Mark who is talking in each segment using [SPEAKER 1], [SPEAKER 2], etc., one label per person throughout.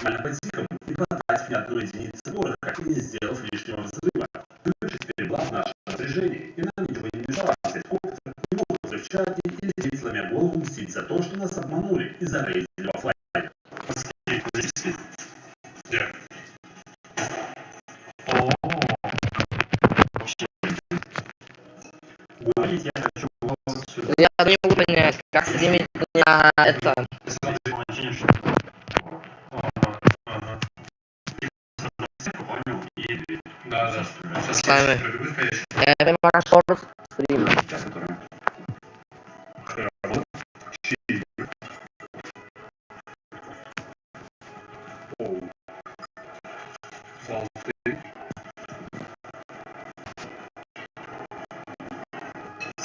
[SPEAKER 1] максимально позитивом и потратив ни одной единицы города, как и не сделав лишнего взрыва. Ключ теперь была в нашем распоряжении, и нам ничего не мешало взять коптер, его взрывчатки или сидеть сломя голову мстить за то, что нас обманули и зарейдили во флайне. Говорить я хочу сюда.
[SPEAKER 2] Я не могу понять, как стримить на это.
[SPEAKER 1] Да.
[SPEAKER 2] С вами. Я понимаю, шорт стрим.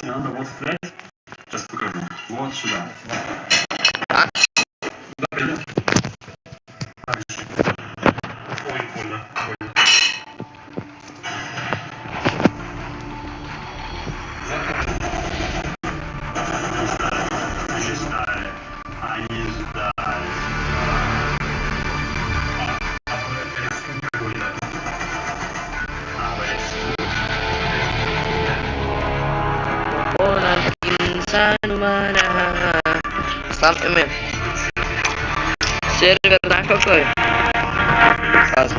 [SPEAKER 1] Надо вот стрелять. Сейчас покажу. Вот сюда.
[SPEAKER 2] А?
[SPEAKER 1] Да, пойдем. Ой, больно. Они ждали.
[SPEAKER 2] Сам имя. Сервер на какой? Сразу.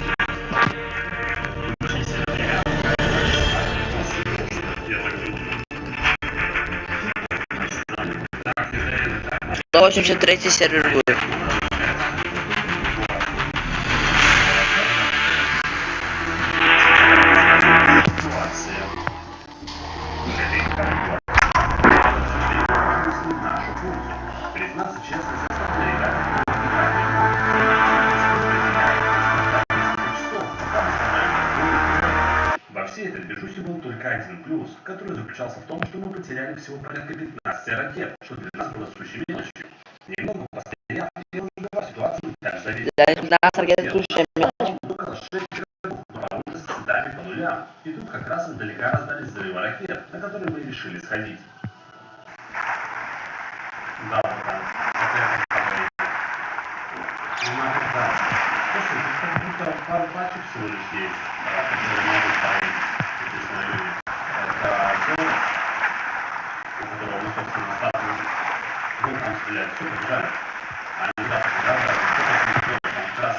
[SPEAKER 2] До 83 сервер будет.
[SPEAKER 1] Признаться честно, во всей этой движухе был только один плюс, который заключался в том, что мы потеряли всего порядка 15 ракет, что для нас было сущей мелочью. Немного постояв, я называю ситуацию так зависит.
[SPEAKER 2] Для 15 ракет сущая мелочь.
[SPEAKER 1] Около 6 игроков, но работа с цветами по нулям. И тут как раз издалека раздались взрывы ракет, на которые мы решили сходить. Да, пока. Слушай, тут как будто пару пачек всего лишь есть, которые могут парить здесь на районе. Это город, у которого мы, собственно, статус будем там стрелять. Все, побежали. Они, да, побежали, кто-то там как раз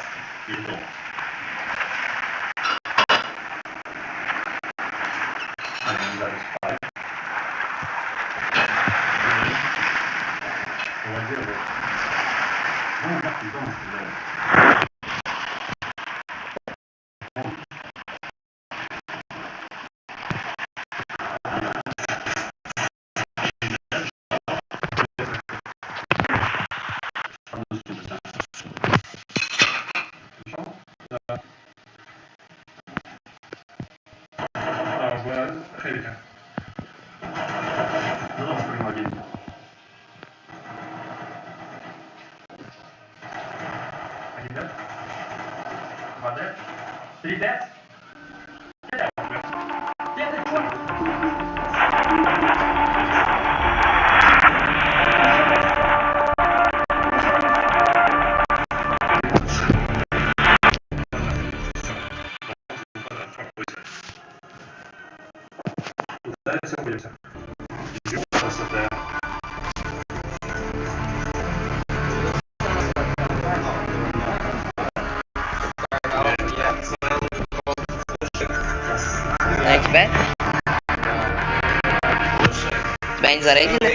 [SPEAKER 1] винтом. Они дали спать. Молодец. Ну, так, винтом стреляют. Хелика. Ну, примагент. Ребят? Вода? Ребят? Да, все, будемся. Идем, красота.
[SPEAKER 2] На тебя? Тебя не зарейдили?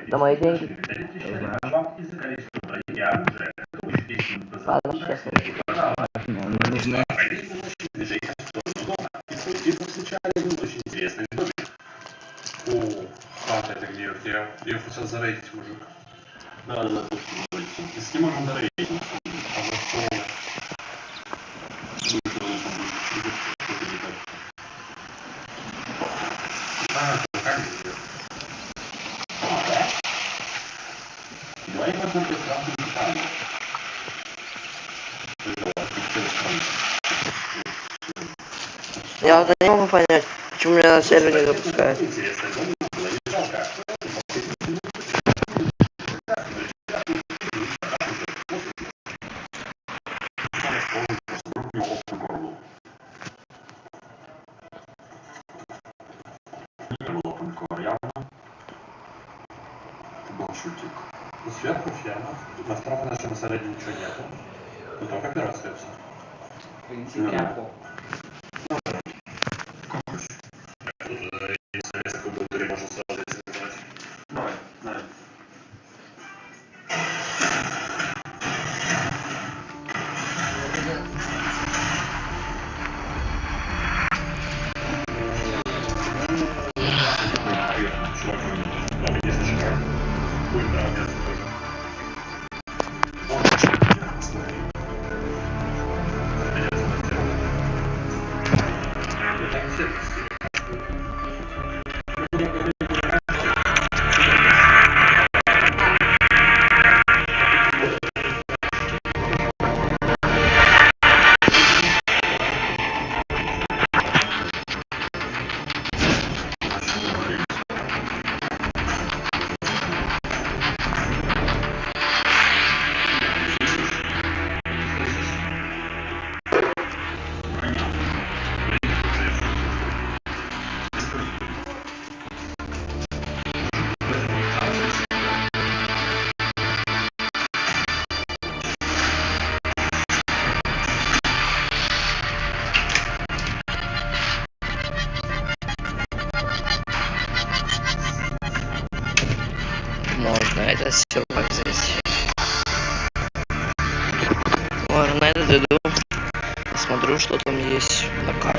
[SPEAKER 2] На мои деньги. Ладно, сейчас.
[SPEAKER 3] Не нужны.
[SPEAKER 1] Очень интересный домик. О, хата это где? Я ее хотел зарейдить, мужик. Да, точно. Если можем зарейдить. Давай посмотрим красную деталь.
[SPEAKER 2] Я вот не могу понять, почему меня на сервер не запускает.
[SPEAKER 1] Интересная зона была не жалко. Был шутик. И сверху ферма. На втором нашем совете ничего нету. Ну только первый остается.
[SPEAKER 3] В принципе, Apple.
[SPEAKER 1] Как хочешь. Тут если резко будет, то можно сразу сделать. Давай, давай. Чувак, ну, если шикарно. Будет нравиться тоже.
[SPEAKER 2] Можно это все взять. Ладно, на это зайду. Посмотрю, что там есть на карте.